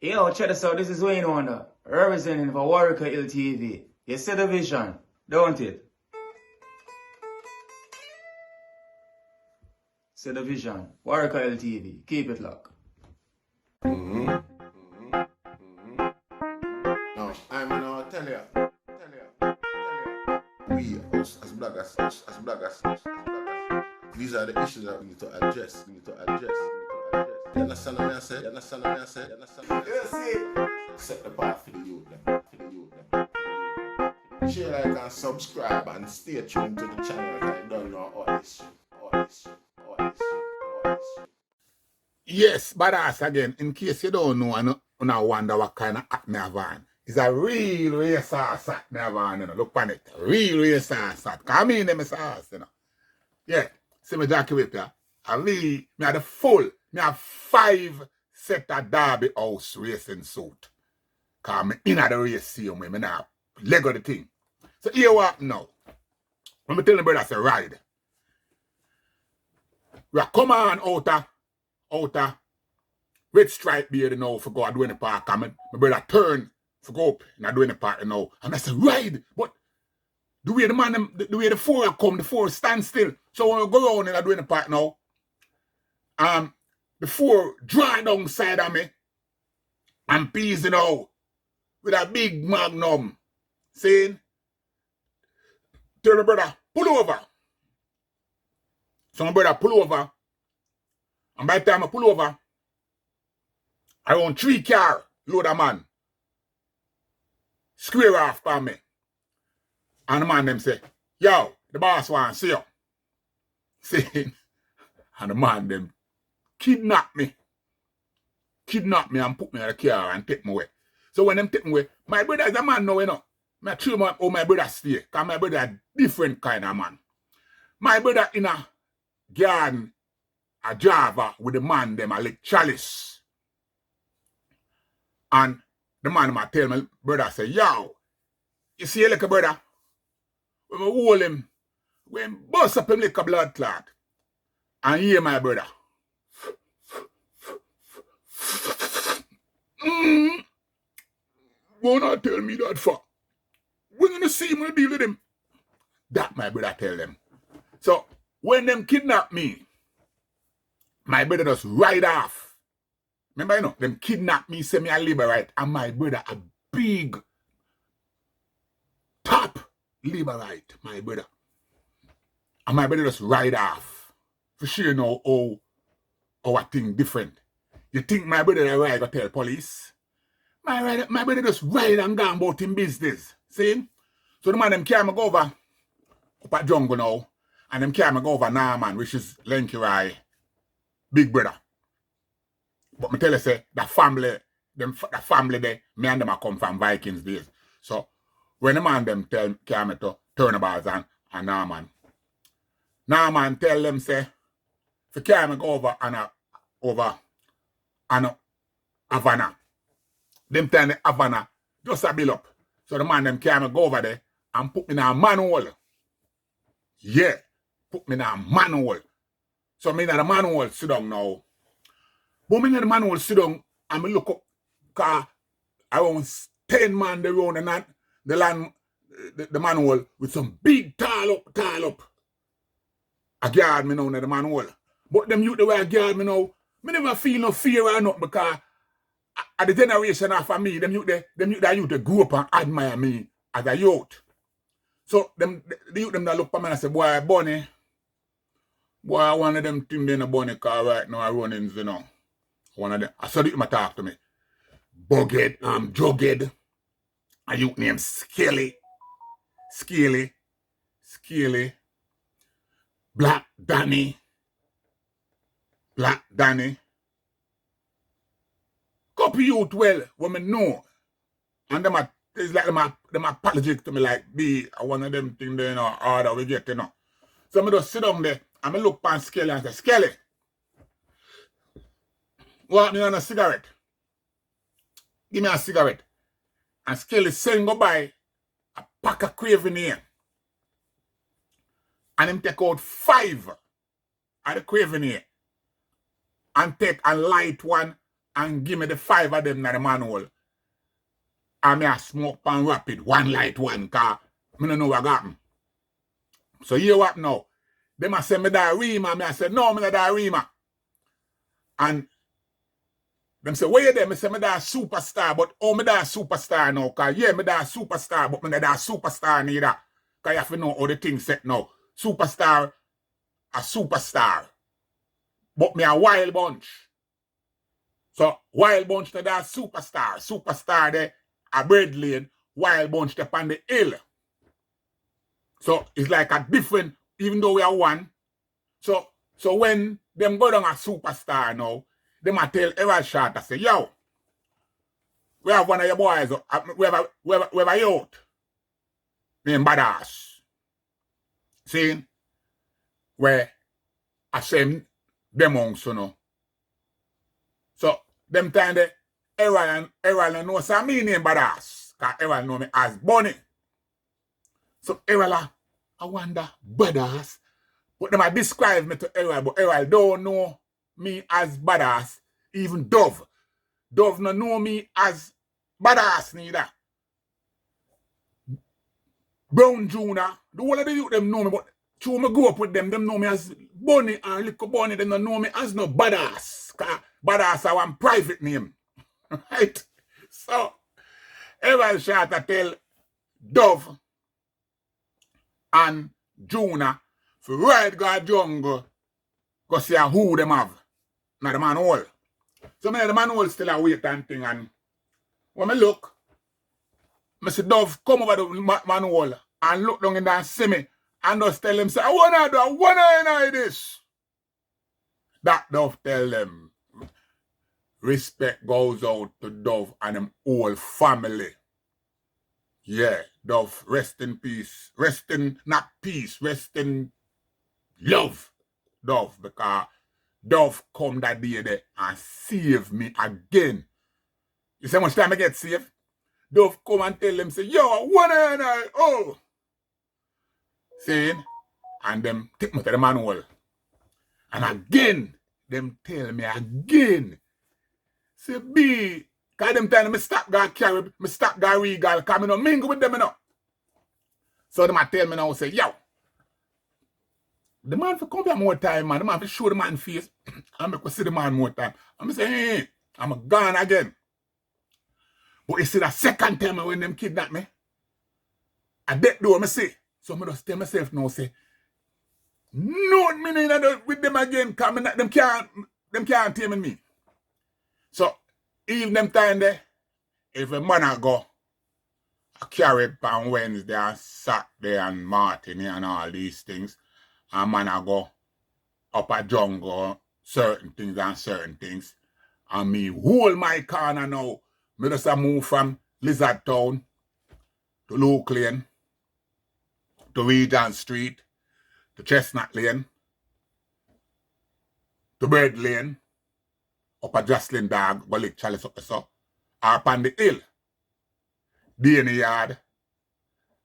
Yo, check this out. This is Wayne Wonder, representing for Warieka LTV. You see the vision, don't it? See the vision. Warieka LTV. Keep it locked. No, I'm gonna tell you. We, us as bloggers, these are the issues that we need to address. You understand what I said? You see? Set the path for the youth them. Share, like, and subscribe and stay tuned to the channel because I don't know all this shit. Yes, badass again. In case you don't know and you wonder what kind of act me have on. It's a real sauce act me have on, you know. Look on it. Real sauce act. Because I mean them sauce, you know. Yeah. See me Jackie Whip, yeah. I really, me have the full. Me have 5 set of Derby House racing suit. Because me in the race see me now Lego the thing. So here what now. When me tell the brother say ride. We are come on out of red stripe beard now for go doing the park. My brother turn for go up and doing the park now. And I said, ride, but the way the man, the way the 4 come, the 4 stand still. So when we go around and doing the park now, the 4 dry down side of me and peas, you know, with a big magnum saying, tell my brother, pull over. So my brother pull over. And by the time I pull over, around 3 car load of man square off by me. And the man them say, yo, the boss want to see you. Saying, and the man them kidnap me and put me in the car and take me away. So when them take me away, my brother is a man now, you know. I treat him how my brother stay. Because my brother a different kind of man. My brother in a garden, a Java with the man them a lick chalice. And the man might tell my brother, say, yo, you see a little brother? When I hold him, when bust up him like a blood clot. And hear my brother. Why not tell me that for? When you see him, when deal with him. That my brother tell them. So when them kidnap me, my brother just ride off. Remember, you know, them kidnap me, say me a liberate, and my brother a big top liberate, my brother. And my brother just ride off. For sure you know how a thing different. You think my brother ride go tell police? My brother just ride and go about him business. See? So the man them carry me go over up at jungle now. And them carry me go over Norman, which is Lenkirai, big brother. But me tell you say, the family there, me and them a come from Vikings days. So when the man them carry me to Turnabout and Norman tell them say, if you carry me go over Havana. Them tell the Havana just a build up. So the man them carry me go over there and put me in a manual. Yeah, put me in a manual. So me in the manual sit down now. But me in the manual sit down and me look up car around 10 man they round the land the manual with some big tall up. A guard me now in the manual. But them youth the way I guard me now, me never feel no fear or nothing because at the generation after me, them youth they grew up and admire me as a youth. So the youth them that look for me and say, boy, Bunny, boy, one of them things in a Bunny car right now are running, you know. One of them. I saw the youth talk to me. Bugged, Jugged, a youth named Skelly, Black Danny. Copy youth well, when I know. And it's like them apologetic to me like be one of them things there, you know, order we get, you know. So I just sit down there and I look pan Skelly and say, Skelly, want me on a cigarette? Give me a cigarette. And Skelly send go buy a pack of craving here. And him take out 5 of the craving here. And take a light one and give me the 5 of them in the manual. And me a smoke pan rapid, one light one, cause me no know what happen. So you what now? Them a say me da Rima, me a say no, me not da Rima. And them say, where you there? Me say me da superstar, but oh me da superstar now, cause yeah, me da superstar, but me not da superstar neither. Cause you have to know how the thing set now. Superstar, a superstar. But me a wild bunch. So wild bunch to that superstar. Superstar there, a bread lane, wild bunch up on the hill. So it's like a different, even though we are one. So when them go down a superstar now, them a tell every shot, I say, yo, we have one of your boys, we have a youth named Badass. See? Where I say them on, you know. So them time the Errol know some me name Badass. Cause Errol know me as Bunny. So Errol, I wonder, Badass. But them I describe me to Errol, but Errol don't know me as Badass. Even Dove. Dove no know me as Badass neither. Brown Junior, the whole of the youth them know me, but true me grow up with them know me as Bunny and Little Bunny, they don't know me as no Badass. Cause Badass are one private name. Right? So, Errol shot I tell Dove and Juna for ride go jungle go see who them have. Now the manual. So me the manual still a wait and thing, and when me look, I see Dove come over the manual and look down in there and see me and just tell him, say, I wanna this. That Dove tell them, respect goes out to Dove and them whole family. Yeah, Dove, rest in peace. Rest in, not peace, rest in love, Dove, because Dove come that day there and save me again. You see how much time I get saved? Dove come and tell them, say, yo, oh. Saying, and them take me to the manual. And again, them tell me again. Say, B, because them tell me stop God carry, me stop God regal, because I don't mingle with them, you know. So them tell me now, say, yo, the man for come here more time, man. The man for show the man face. And make we see the man more time. I'm say, hey, I'm gone again. But you see the second time when them kidnap me, I bet do me say. So I just tell myself now, say, no me with them again, because them can't tame me. So even them time there, if a man I go, I carry it on Wednesday and Saturday and Martini and all these things, and man I go up a jungle, certain things, and me hold my corner now. Me just a move from Lizard Town to Luke Lane, to Regent Street, to Chestnut Lane, to Bird Lane, up a Jocelyn Dog, go lick Chalice up so, or up on the hill, Danny Yard,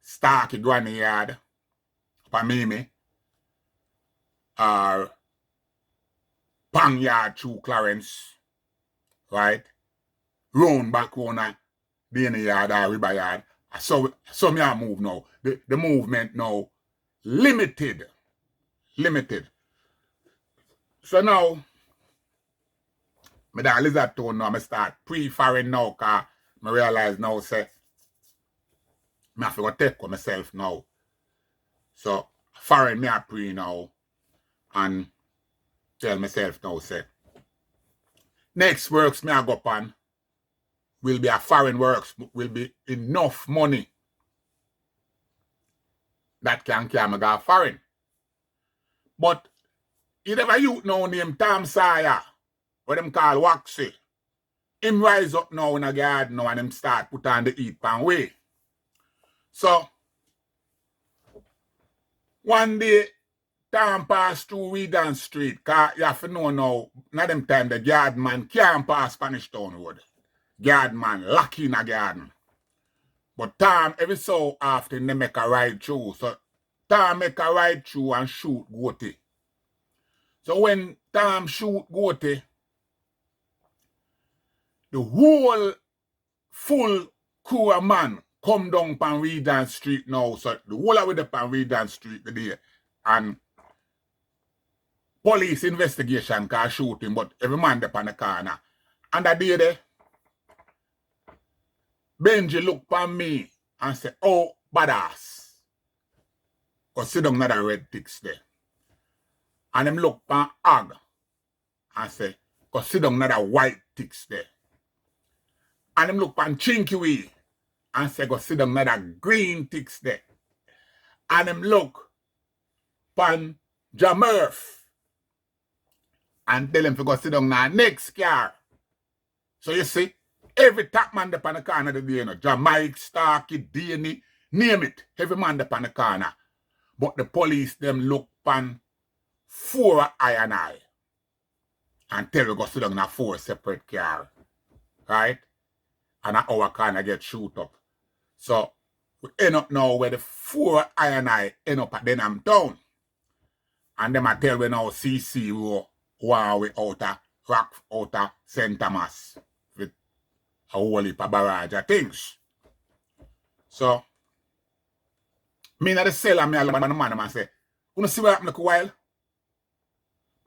Starky Granny Yard, up a Mimi, or Pang Yard through Clarence, right? Round back on a Danny Yard or River Yard. So me a move now. The movement now limited. So now, me da Lizard Town now, I start pre-foreign now, cause I realize now, say, I have to go take with myself now. So, foreign me a pre now, and tell myself now, say, next works me a go on will be a foreign works, will be enough money that can carry me go foreign. But, you never youth now named Tom Sawyer, what them call Waxy. Him rise up now in a garden now and him start put on the heat pan way. So, one day, Tom pass through Regent Street, cause you have to know now, not them time the guard man can't pass Spanish Town Road. Guard man lock in a garden. But Tom every so often they make a ride through. So Tom make a ride through and shoot Goatee. So when Tom shoot Goatee, the whole full crew of man come down pan Regent Street now. So the whole of the pan Regent Street today. And police investigation can shoot him, but every man up on the corner. And that day there, Benji look pan me and say, oh, badass. Go sit down another red ticks there. And him look pan Ag and say, go sit down another white ticks there. And him look pan Chinky Wee and say, go sit down another green ticks there. And him look pan Jamurf and tell him to go sit down now next car. So you see, every top man up on the corner today, you know, Jamaica, Starkey, Danny, name it. Every man up on the corner. But the police, them look pan 4 I and tell you go sit down in a 4 separate car. Right? And our corner get shoot up. So we end up now where the 4 I end up at Denham Town. And them I tell we now CC we out of Rock out of St. Thomas with a whole heap of barrage of things. So me na the cell and me alone and the man and say, you see what happened look a while?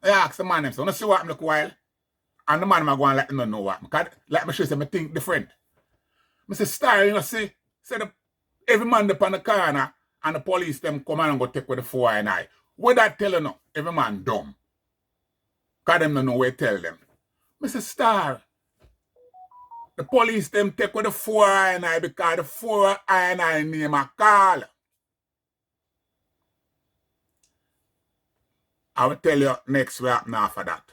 I ask the man him, so you see what happened look a while? And the man go and let him know what happened. Like me show say me think different. I say, Star, you know, see every man up on the corner and the police them come and go take with the 4 I. What that tell you now? Every man dumb. Because them don't know where tell them. I say, Star, the police them take with the 4 I because the 4 I name a call. I will tell you next what happened after that.